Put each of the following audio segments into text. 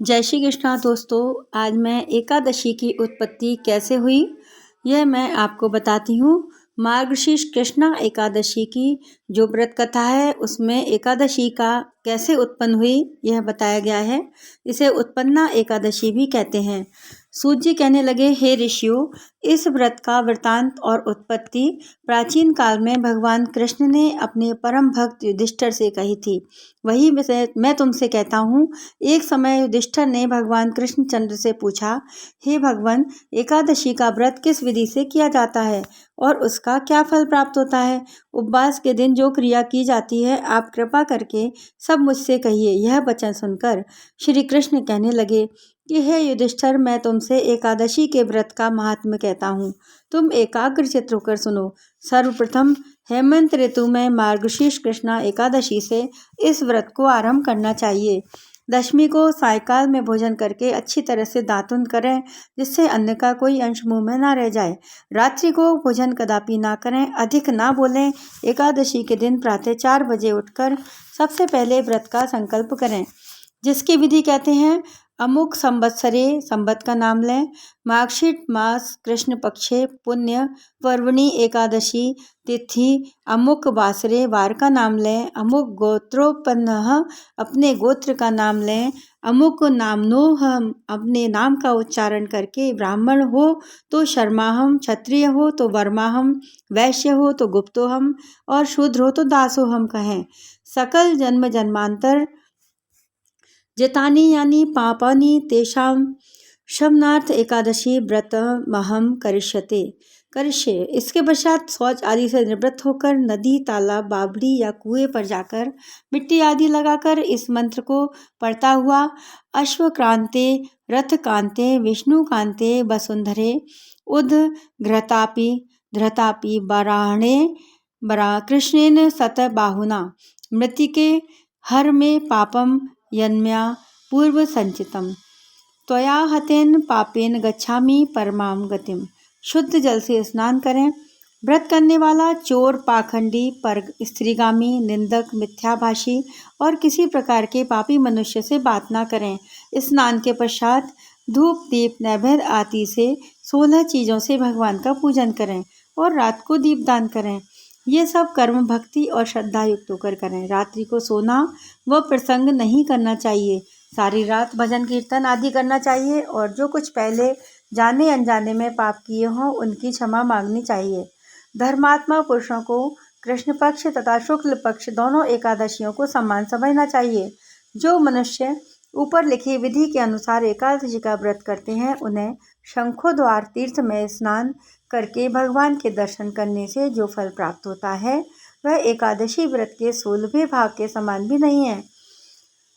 जय श्री कृष्णा दोस्तों। आज मैं एकादशी की उत्पत्ति कैसे हुई यह मैं आपको बताती हूँ। मार्गशीर्ष कृष्णा एकादशी की जो व्रत कथा है उसमें एकादशी का कैसे उत्पन्न हुई यह बताया गया है। इसे उत्पन्ना एकादशी भी कहते हैं। सूत जी कहने लगे, हे ऋषियों, इस व्रत का वृतांत और उत्पत्ति प्राचीन काल में भगवान कृष्ण ने अपने परम भक्त युधिष्ठिर से कही थी। वही मैं तुमसे कहता हूँ। एक समय युधिष्ठिर ने भगवान कृष्णचंद्र से पूछा, हे भगवान, एकादशी का व्रत किस विधि से किया जाता है और उसका क्या फल प्राप्त होता है? उपवास के दिन जो क्रिया की जाती है आप कृपा करके सब मुझसे कहिए। यह वचन सुनकर श्री कृष्ण कहने लगे कि हे युधिष्ठिर, मैं तुमसे एकादशी के व्रत का महात्म्य कहता हूँ। तुम एकाग्र चित्त होकर सुनो। सर्वप्रथम हेमंत ऋतु में मार्गशीर्ष कृष्णा एकादशी से इस व्रत को आरंभ करना चाहिए। दशमी को सायकाल में भोजन करके अच्छी तरह से दातुन करें, जिससे अन्न का कोई अंश मुंह में ना रह जाए। रात्रि को भोजन कदापि ना करें, अधिक ना बोलें। एकादशी के दिन प्रातः 4 बजे उठकर सबसे पहले व्रत का संकल्प करें, जिसकी विधि कहते हैं। अमुक संवत्सरे, संवत का नाम लें। मार्गशीर्ष मास कृष्ण पक्षे पुण्य पर्वणि एकादशी तिथि अमुक वासरे, वार का नाम लें। अमुक गोत्रोपन्न, अपने गोत्र का नाम लें। अमुक नामनोह, अपने नाम का उच्चारण करके। ब्राह्मण हो तो शर्माहम, क्षत्रिय हो तो वर्माहम, वैश्य हो तो गुप्तोहम और शूद्र हो तो दासोहम कहें। सकल जन्म जन्मांतर जितानि यानी पापानि तेषां शमनार्थ एकादशी व्रत महम करिष्ये। इसके पश्चात शौच आदि से निवृत्त होकर नदी, तालाब, बावड़ी या कुएं पर जाकर मिट्टी आदि लगाकर इस मंत्र को पढ़ता हुआ अश्वक्रांते, रथकांते, विष्णुकांते, वसुंधरे, उद घृतापि बराहणे कृष्णेन सतबाहुना मृतिके हर में पापम यन्म्या पूर्व संचितम त्वया हतेन पापेन गच्छामि परमाम गतिम। शुद्ध जल से स्नान करें। व्रत करने वाला चोर, पाखंडी, पर स्त्रीगामी, निंदक, मिथ्याभाषी और किसी प्रकार के पापी मनुष्य से बात ना करें। स्नान के पश्चात धूप, दीप, नैवेद्य आदि से 16 चीज़ों से भगवान का पूजन करें और रात को दीपदान करें। ये सब कर्म भक्ति और श्रद्धा युक्त होकर करें। रात्रि को सोना व प्रसंग नहीं करना चाहिए। सारी रात भजन कीर्तन आदि करना चाहिए और जो कुछ पहले जाने अनजाने में पाप किए हों उनकी क्षमा मांगनी चाहिए। धर्मात्मा पुरुषों को कृष्ण पक्ष तथा शुक्ल पक्ष दोनों एकादशियों को समान समझना चाहिए। जो मनुष्य ऊपर लिखी विधि के अनुसार एकादशी का व्रत करते हैं उन्हें शंखोद्वार तीर्थ में स्नान करके भगवान के दर्शन करने से जो फल प्राप्त होता है वह एकादशी व्रत के 16वें भाग के समान भी नहीं है।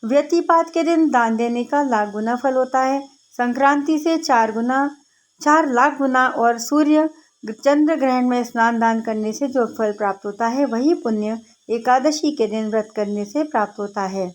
व्यतिपात के दिन दान देने का लाख गुना फल होता है। संक्रांति से 4 लाख गुना और सूर्य चंद्र ग्रहण में स्नान दान करने से जो फल प्राप्त होता है वही पुण्य एकादशी के दिन व्रत करने से प्राप्त होता है।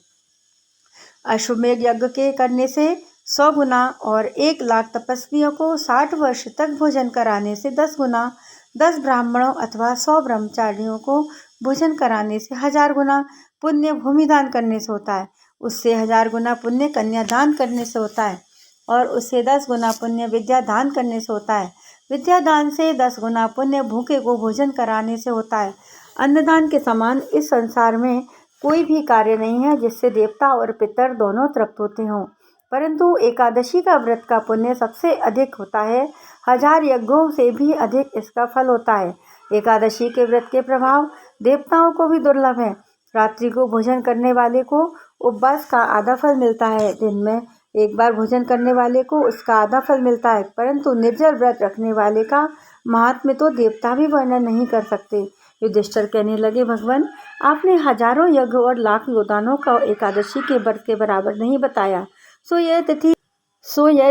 अश्वमेध यज्ञ के करने से 100 गुना और 1 लाख तपस्वियों को 60 वर्ष तक भोजन कराने से 10 गुना, 10 ब्राह्मणों अथवा 100 ब्रह्मचारियों को भोजन कराने से 1000 गुना पुण्य भूमिदान करने से होता है। उससे 1000 गुना पुण्य कन्यादान करने से होता है और उससे 10 गुना पुण्य विद्यादान करने से होता है। विद्यादान से 10 गुना पुण्य भूखे को भोजन कराने से होता है। अन्नदान के समान इस संसार में कोई भी कार्य नहीं है जिससे देवता और पितर दोनों तृप्त होते हों, परंतु एकादशी का व्रत का पुण्य सबसे अधिक होता है। 1000 यज्ञों से भी अधिक इसका फल होता है। एकादशी के व्रत के प्रभाव देवताओं को भी दुर्लभ है। रात्रि को भोजन करने वाले को उपवास का आधा फल मिलता है। दिन में एक बार भोजन करने वाले को उसका आधा फल मिलता है, परंतु निर्जल व्रत रखने वाले का महात्म्य तो देवता भी वर्णन नहीं कर सकते। युधिष्ठिर कहने लगे, भगवान, आपने हजारों यज्ञ और लाख योद्धानों का एकादशी के व्रत के बराबर नहीं बताया। सो यह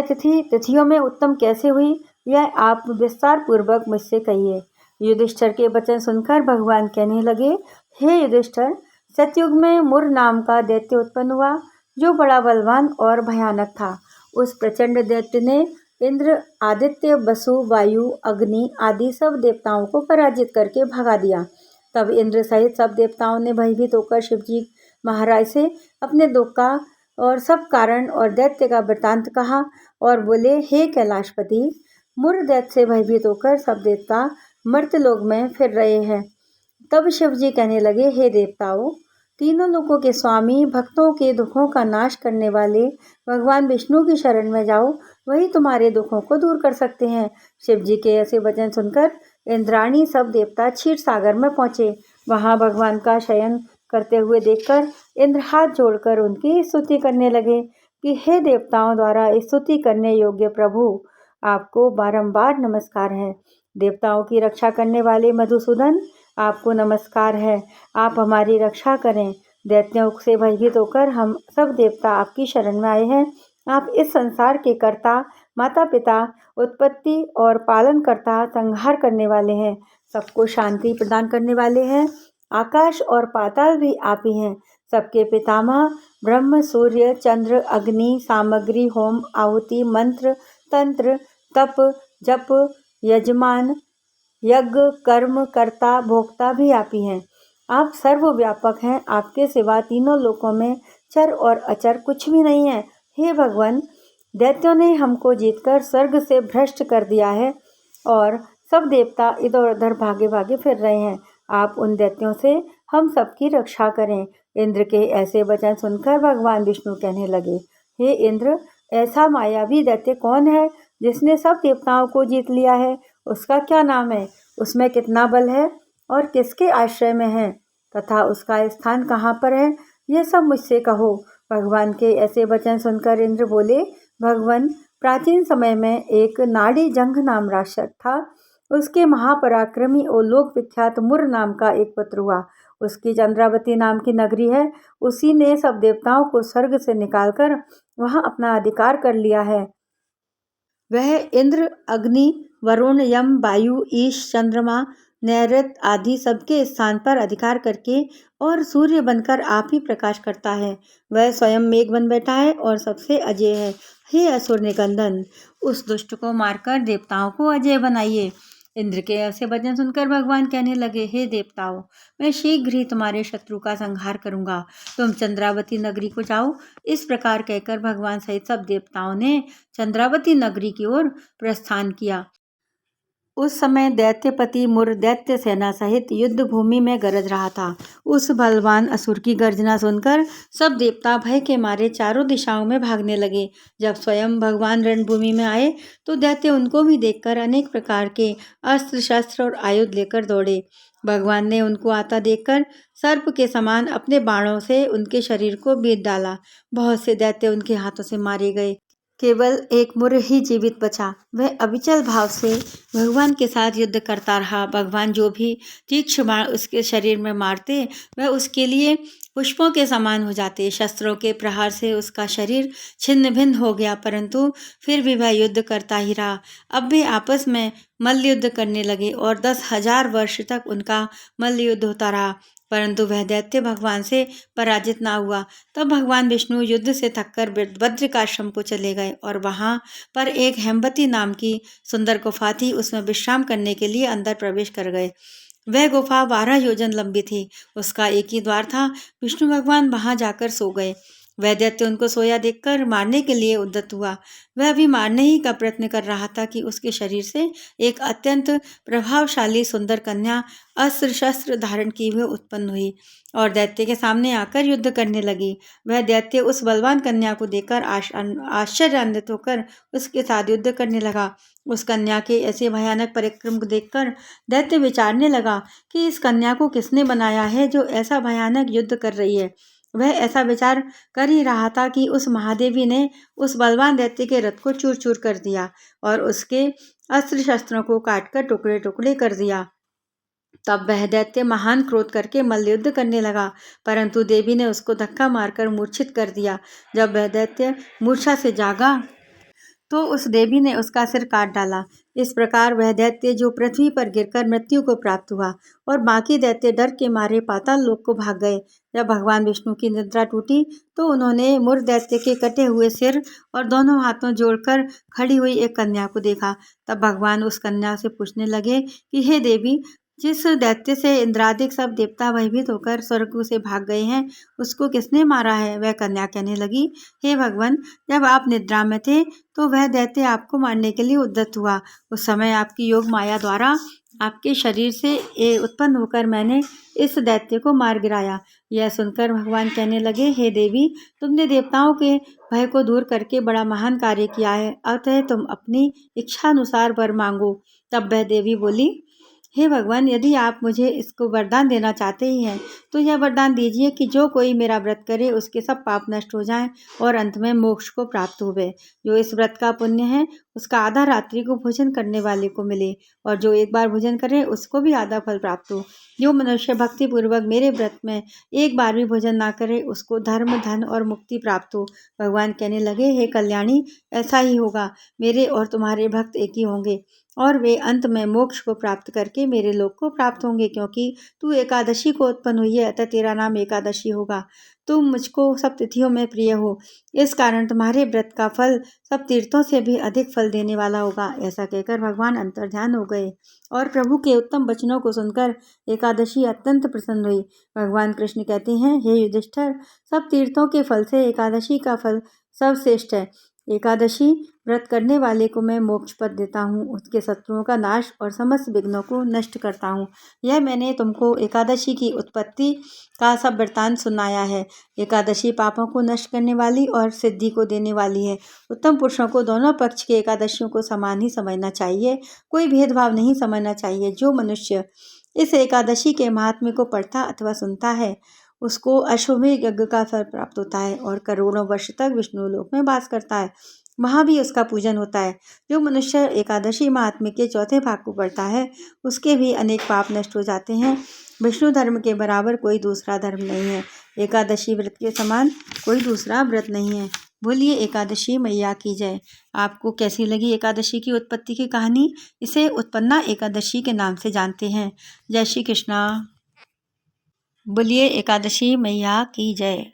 तिथि तिथियों में उत्तम कैसे हुई, यह आप विस्तार पूर्वक मुझसे कहिए। युधिष्ठिर के वचन सुनकर भगवान कहने लगे, हे युधिष्ठिर, सतयुग में मुर नाम का दैत्य उत्पन्न हुआ जो बड़ा बलवान और भयानक था। उस प्रचंड दैत्य ने इंद्र, आदित्य, वसु, वायु, अग्नि आदि सब देवताओं को पराजित करके भगा दिया। तब इंद्र सहित सब देवताओं ने भयभीत होकर शिवजी महाराज से अपने दुख का और सब कारण और दैत्य का वृतांत कहा और बोले, हे कैलाशपति, मुर दैत्य से भयभीत होकर सब देवता मर्त्यलोक में फिर रहे हैं। तब शिव जी कहने लगे, हे देवताओं, तीनों लोकों के स्वामी, भक्तों के दुखों का नाश करने वाले भगवान विष्णु की शरण में जाओ, वही तुम्हारे दुखों को दूर कर सकते हैं। शिव जी के ऐसे वचन सुनकर इंद्राणी सब देवता क्षीर सागर में पहुंचे। वहां भगवान का शयन करते हुए देखकर इंद्र हाथ जोड़कर उनकी स्तुति करने लगे कि हे देवताओं द्वारा स्तुति करने योग्य प्रभु, आपको बारंबार नमस्कार है। देवताओं की रक्षा करने वाले मधुसूदन, आपको नमस्कार है। आप हमारी रक्षा करें। दैत्यों से भयभीत होकर हम सब देवता आपकी शरण में आए हैं। आप इस संसार के कर्ता, माता पिता, उत्पत्ति और पालन करता, संहार करने वाले हैं, सबको शांति प्रदान करने वाले हैं। आकाश और पाताल भी आप ही हैं। सबके पितामह ब्रह्म, सूर्य, चंद्र, अग्नि, सामग्री, होम, आहुति, मंत्र, तंत्र, तप, जप, यजमान, यज्ञ, कर्म, कर्ता, भोक्ता भी आप ही हैं। आप सर्वव्यापक हैं। आपके सिवा तीनों लोकों में चर और अचर कुछ भी नहीं है। हे भगवान, दैत्यों ने हमको जीतकर स्वर्ग से भ्रष्ट कर दिया है और सब देवता इधर उधर भागे भागे फिर रहे हैं। आप उन दैत्यों से हम सबकी रक्षा करें। इंद्र के ऐसे वचन सुनकर भगवान विष्णु कहने लगे, हे इंद्र, ऐसा मायावी दैत्य कौन है जिसने सब देवताओं को जीत लिया है? उसका क्या नाम है? उसमें कितना बल है और किसके आश्रय में है तथा उसका स्थान कहाँ पर है? यह सब मुझसे कहो। भगवान के ऐसे वचन सुनकर इंद्र बोले, भगवान, प्राचीन समय में एक नाड़ी जंघ नाम राक्षस था। उसके महापराक्रमी और लोक विख्यात मुर नाम का एक पुत्र हुआ। उसकी चंद्रावती नाम की नगरी है। उसी ने सब देवताओं को स्वर्ग से निकालकर वहां अपना अधिकार कर लिया है। वह इंद्र, अग्नि, वरुण, यम, वायु, ईश, चंद्रमा, नैऋत्य आदि सबके स्थान पर अधिकार करके और सूर्य बनकर आप ही प्रकाश करता है। वह स्वयं मेघ बन बैठा है और सबसे अजय है। हे असुर निकंदन, उस दुष्ट को मारकर देवताओं को अजय बनाइए। इंद्र के ऐसे वचन सुनकर भगवान कहने लगे, हे देवताओं, मैं शीघ्र ही तुम्हारे शत्रु का संहार करूंगा। तुम चंद्रावती नगरी को जाओ। इस प्रकार कहकर भगवान सहित सब देवताओं ने चंद्रावती नगरी की ओर प्रस्थान किया। उस समय दैत्यपति मुर दैत्य सेना सहित युद्ध भूमि में गरज रहा था। उस बलवान असुर की गर्जना सुनकर सब देवता भय के मारे चारों दिशाओं में भागने लगे। जब स्वयं भगवान रणभूमि में आए तो दैत्य उनको भी देखकर अनेक प्रकार के अस्त्र शस्त्र और आयुध लेकर दौड़े। भगवान ने उनको आता देखकर सर्प के समान अपने बाणों से उनके शरीर को बींध डाला। बहुत से दैत्य उनके हाथों से मारे गए। केवल एक मुर ही जीवित बचा। वह अविचल भाव से भगवान के साथ युद्ध करता रहा। भगवान जो भी तीक्ष्ण बाण उसके शरीर में मारते, वह उसके लिए पुष्पों के समान हो जाते। शस्त्रों के प्रहार से उसका शरीर छिन्न भिन्न हो गया, परंतु फिर भी वह युद्ध करता ही रहा। अब वे आपस में मल्ल युद्ध करने लगे और 10,000 वर्ष तक उनका मल्ल युद्ध होता रहा, परंतु वह दैत्य भगवान से पराजित ना हुआ। तब भगवान विष्णु युद्ध से थककर बद्रिकाश्रम को चले गए और वहां पर एक हेमवती नाम की सुंदर गुफा थी। उसमें विश्राम करने के लिए अंदर प्रवेश कर गए। वह गुफा 12 योजन लंबी थी। उसका एक ही द्वार था। विष्णु भगवान वहां जाकर सो गए। वह दैत्य उनको सोया देखकर मारने के लिए उद्यत हुआ। वह भी मारने ही का प्रयत्न कर रहा था कि उसके शरीर से एक अत्यंत प्रभावशाली सुंदर कन्या अस्त्र शस्त्र धारण किए हुए उत्पन्न हुई और दैत्य के सामने आकर युद्ध करने लगी। वह दैत्य उस बलवान कन्या को देखकर आश्चर्यान्वित होकर उसके साथ युद्ध करने लगा। उस कन्या के ऐसे भयानक पराक्रम को देखकर दैत्य विचारने लगा कि इस कन्या को किसने बनाया है जो ऐसा भयानक युद्ध कर रही है। वह ऐसा विचार कर ही रहा था कि उस महादेवी ने उस बलवान दैत्य के रथ को चूर चूर कर दिया और उसके अस्त्र शस्त्रों को काटकर टुकड़े टुकड़े कर दिया। तब वह दैत्य महान क्रोध करके मल्ल युद्ध करने लगा, परंतु देवी ने उसको धक्का मारकर मूर्छित कर दिया। जब वह दैत्य मूर्छा से जागा तो उस देवी ने उसका सिर काट डाला। इस प्रकार वह दैत्य जो पृथ्वी पर गिरकर मृत्यु को प्राप्त हुआ और बाकी दैत्य डर के मारे पाताल लोक को भाग गए। जब भगवान विष्णु की निद्रा टूटी तो उन्होंने मुर दैत्य के कटे हुए सिर और दोनों हाथों जोड़कर खड़ी हुई एक कन्या को देखा। तब भगवान उस कन्या से पूछने लगे कि हे देवी, जिस दैत्य से इंद्रादिक सब देवता भयभीत होकर स्वर्ग से भाग गए हैं, उसको किसने मारा है? वह कन्या कहने लगी, हे भगवान, जब आप निद्रा में थे तो वह दैत्य आपको मारने के लिए उद्यत हुआ। उस समय आपकी योग माया द्वारा आपके शरीर से उत्पन्न होकर मैंने इस दैत्य को मार गिराया। यह सुनकर भगवान कहने लगे, हे देवी, तुमने देवताओं के भय को दूर करके बड़ा महान कार्य किया है, अतः तुम अपनी इच्छानुसार वर मांगो। तब वह देवी बोली, हे भगवान, यदि आप मुझे इसको वरदान देना चाहते ही हैं तो यह वरदान दीजिए कि जो कोई मेरा व्रत करे उसके सब पाप नष्ट हो जाएं और अंत में मोक्ष को प्राप्त होवे। जो इस व्रत का पुण्य है उसका आधा रात्रि को भोजन करने वाले को मिले और जो एक बार भोजन करे उसको भी आधा फल प्राप्त हो। जो मनुष्य भक्ति पूर्वक मेरे व्रत में एक बार भी भोजन ना करे उसको धर्म, धन और मुक्ति प्राप्त हो। भगवान कहने लगे, हे कल्याणी, ऐसा ही होगा। मेरे और तुम्हारे भक्त एक ही होंगे और वे अंत में मोक्ष को प्राप्त करके मेरे लोक को प्राप्त होंगे, क्योंकि तू एकादशी को उत्पन्न हुई है, अतः तेरा नाम एकादशी होगा। तुम मुझको सब तिथियों में प्रिय हो, इस कारण तुम्हारे व्रत का फल सब तीर्थों से भी अधिक फल देने वाला होगा। ऐसा कहकर भगवान अंतर्ध्यान हो गए और प्रभु के उत्तम वचनों को सुनकर एकादशी अत्यंत प्रसन्न हुई। भगवान कृष्ण कहते हैं, हे युधिष्ठिर, सब तीर्थों के फल से एकादशी का फल सर्वश्रेष्ठ है। एकादशी व्रत करने वाले को मैं मोक्ष पद देता हूँ, उसके शत्रुओं का नाश और समस्त विघ्नों को नष्ट करता हूँ। यह मैंने तुमको एकादशी की उत्पत्ति का सब वृत्तांत सुनाया है। एकादशी पापों को नष्ट करने वाली और सिद्धि को देने वाली है। उत्तम पुरुषों को दोनों पक्ष के एकादशियों को समान ही समझना चाहिए, कोई भेदभाव नहीं समझना चाहिए। जो मनुष्य इस एकादशी के महात्म्य को पढ़ता अथवा सुनता है उसको अश्वमेध यज्ञ का फल प्राप्त होता है और करोड़ों वर्ष तक विष्णु लोक में वास करता है, वहाँ भी उसका पूजन होता है। जो मनुष्य एकादशी महात्म्य के चौथे भाग को पढ़ता है उसके भी अनेक पाप नष्ट हो जाते हैं। विष्णु धर्म के बराबर कोई दूसरा धर्म नहीं है। एकादशी व्रत के समान कोई दूसरा व्रत नहीं है। बोलिए एकादशी मैया की जय। आपको कैसी लगी एकादशी की उत्पत्ति की कहानी? इसे उत्पन्ना एकादशी के नाम से जानते हैं। जय श्री कृष्णा। बोलिए एकादशी मैया की जय।